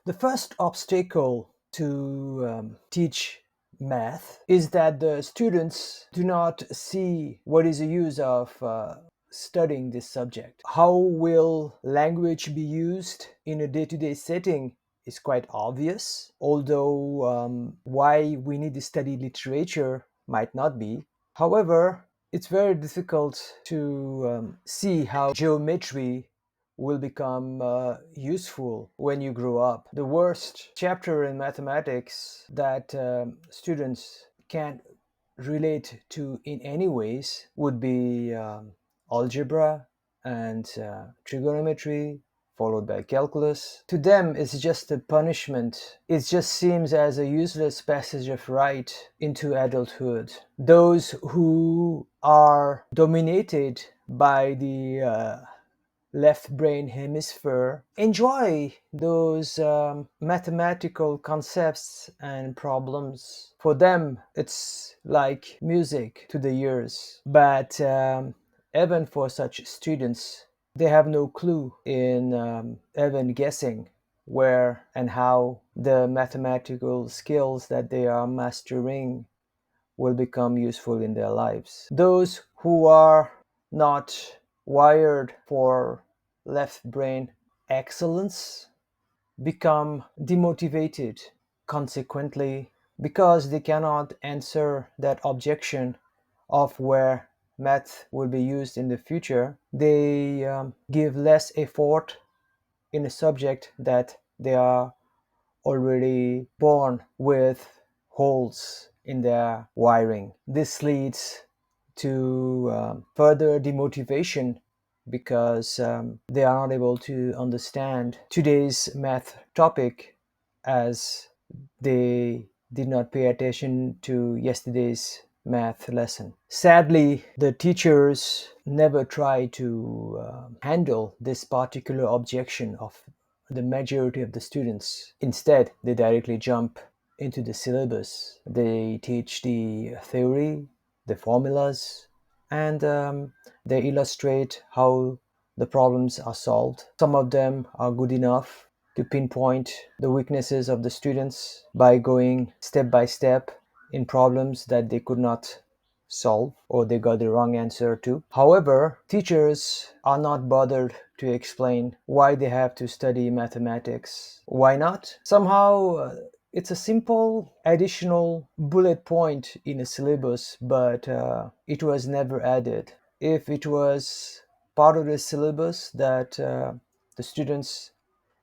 The first obstacle to teach math is that the students do not see what is the use of studying this subject. How will language be used in a day-to-day setting is quite obvious, although why we need to study literature might not be. However, it's very difficult to see how geometry will become useful when you grow up. The worst chapter in mathematics that students can't relate to in any ways would be algebra and trigonometry, followed by calculus. To them, it's just a punishment. It just seems as a useless passage of right into adulthood. Those who are dominated by the left brain hemisphere enjoy those mathematical concepts and problems. For them, it's like music to the ears. But even for such students, they have no clue in even guessing where and how the mathematical skills that they are mastering will become useful in their lives. Those who are not wired for left brain excellence become demotivated consequently because they cannot answer that objection of where math will be used in the future. They give less effort in a subject that they are already born with holes in their wiring. This leads to further demotivation because they are not able to understand today's math topic as they did not pay attention to yesterday's math lesson. Sadly, the teachers never try to handle this particular objection of the majority of the students. Instead, they directly jump into the syllabus. They teach the theory, the formulas, and they illustrate how the problems are solved. Some of them are good enough to pinpoint the weaknesses of the students by going step by step in problems that they could not solve or they got the wrong answer to. However, teachers are not bothered to explain why they have to study mathematics. Why not? Somehow, it's a simple additional bullet point in a syllabus, but it was never added. If it was part of the syllabus that the students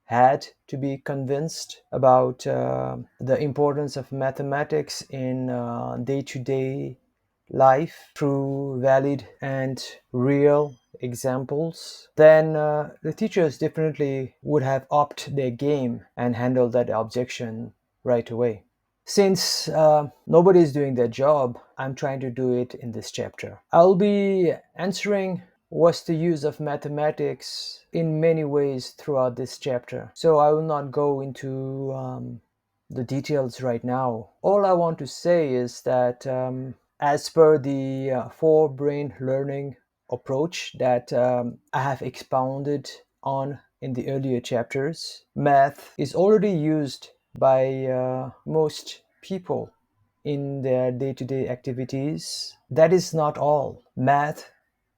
had to be convinced about the importance of mathematics in day-to-day life through valid and real examples, then the teachers definitely would have upped their game and handled that objection right away. Since nobody is doing their job, I'm trying to do it in this chapter. I'll be answering what's the use of mathematics in many ways throughout this chapter. So I will not go into the details right now. All I want to say is that as per the four-brain learning approach that I have expounded on in the earlier chapters, math is already used by most people in their day-to-day activities. That is not all. Math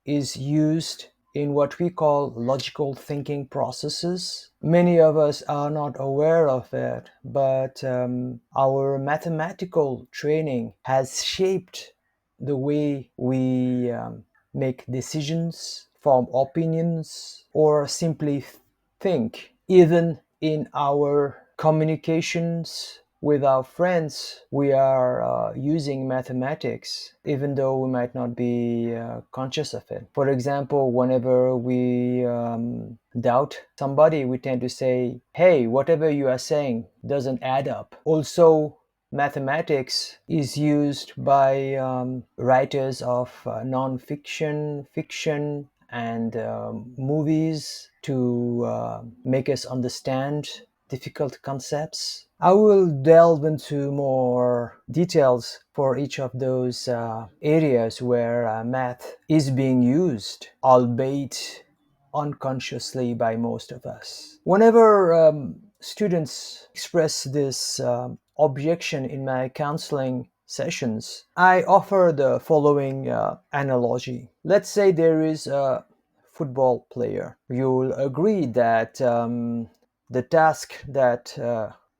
is used in what we call logical thinking processes. Many of us are not aware of it, but our mathematical training has shaped the way we make decisions, form opinions, or simply think. Even in our communications with our friends, we are using mathematics, even though we might not be conscious of it. For example, whenever we doubt somebody, we tend to say, hey, whatever you are saying doesn't add up. Also, mathematics is used by writers of non-fiction, fiction, and movies to make us understand difficult concepts. I will delve into more details for each of those areas where math is being used, albeit unconsciously by most of us. Whenever students express this objection in my counseling sessions, I offer the following analogy. Let's say there is a football player. You'll agree that the task that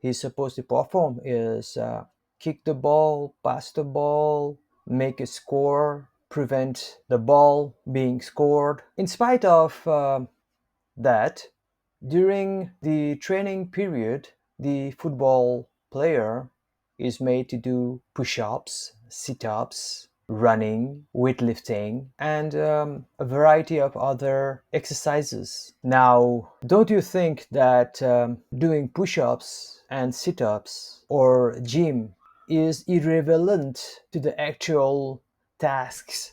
he's supposed to perform is kick the ball, pass the ball, make a score, prevent the ball being scored. In spite of that, during the training period, the football player is made to do push ups, sit ups, running, weightlifting, and a variety of other exercises. Now, don't you think that doing push ups and sit ups or gym is irrelevant to the actual tasks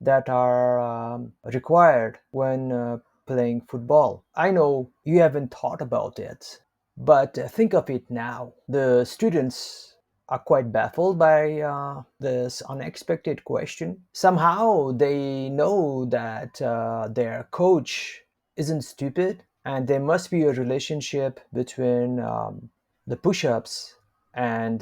that are required when playing football? I know you haven't thought about it, but think of it now. The students are quite baffled by this unexpected question. Somehow they know that their coach isn't stupid, and there must be a relationship between the push ups and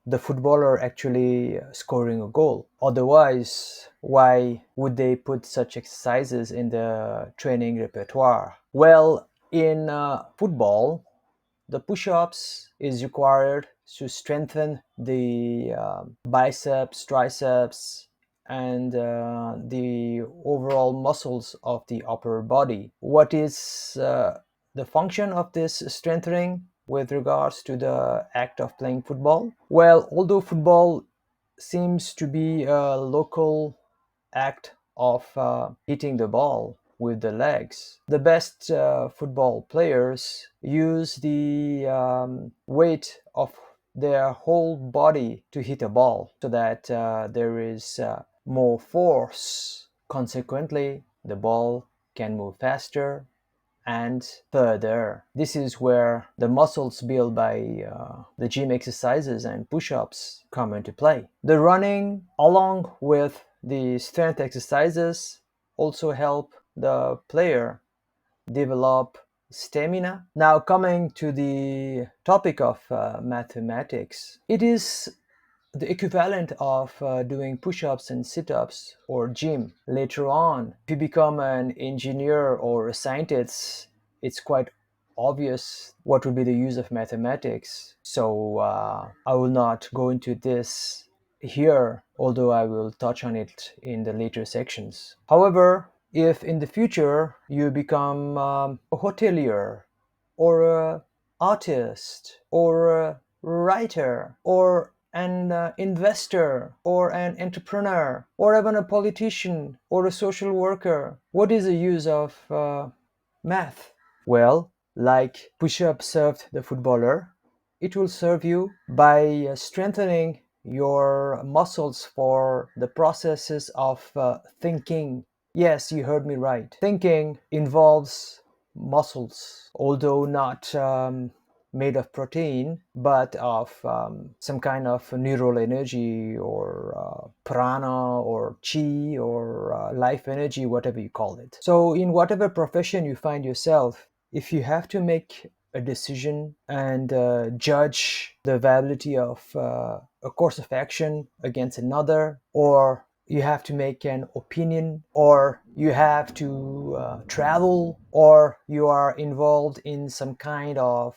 the footballer actually scoring a goal. Otherwise, why would they put such exercises in the training repertoire? Well, in football, the push-ups is required to strengthen the biceps, triceps, and the overall muscles of the upper body. What is the function of this strengthening with regards to the act of playing football? Well, although football seems to be a local act of hitting the ball with the legs, the best football players use the weight of their whole body to hit a ball so that there is more force. Consequently, the ball can move faster and further. This is where the muscles built by the gym exercises and push ups come into play. The running, along with the strength exercises, also help the player develop stamina. Now, coming to the topic of mathematics, it is the equivalent of doing push-ups and sit-ups or gym. Later on, if you become an engineer or a scientist, it's quite obvious what would be the use of mathematics. So I will not go into this here, although I will touch on it in the later sections. However, if in the future you become a hotelier or a artist or a writer or an investor or an entrepreneur or even a politician or a social worker, what is the use of math? Well, like push-up served the footballer, it will serve you by strengthening your muscles for the processes of thinking. Yes, you heard me right. Thinking involves muscles, although not made of protein, but of some kind of neural energy or prana or chi or life energy, whatever you call it. So, in whatever profession you find yourself, if you have to make a decision and judge the viability of a course of action against another, or you have to make an opinion, or you have to travel, or you are involved in some kind of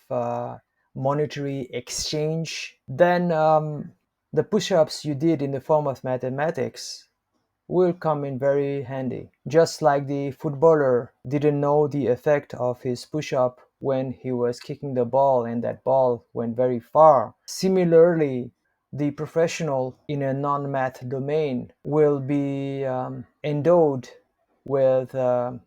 monetary exchange, then the push-ups you did in the form of mathematics will come in very handy. Just like the footballer didn't know the effect of his push-up when he was kicking the ball and that ball went very far. Similarly, the professional in a non-math domain will be endowed with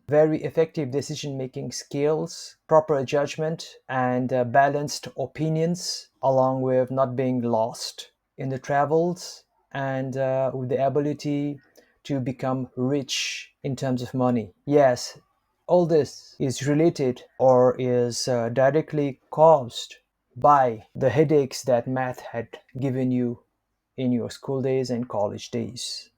very effective decision-making skills, proper judgment, and balanced opinions, along with not being lost in the travels and with the ability to become rich in terms of money. Yes, all this is related or is directly caused by the headaches that math had given you in your school days and college days.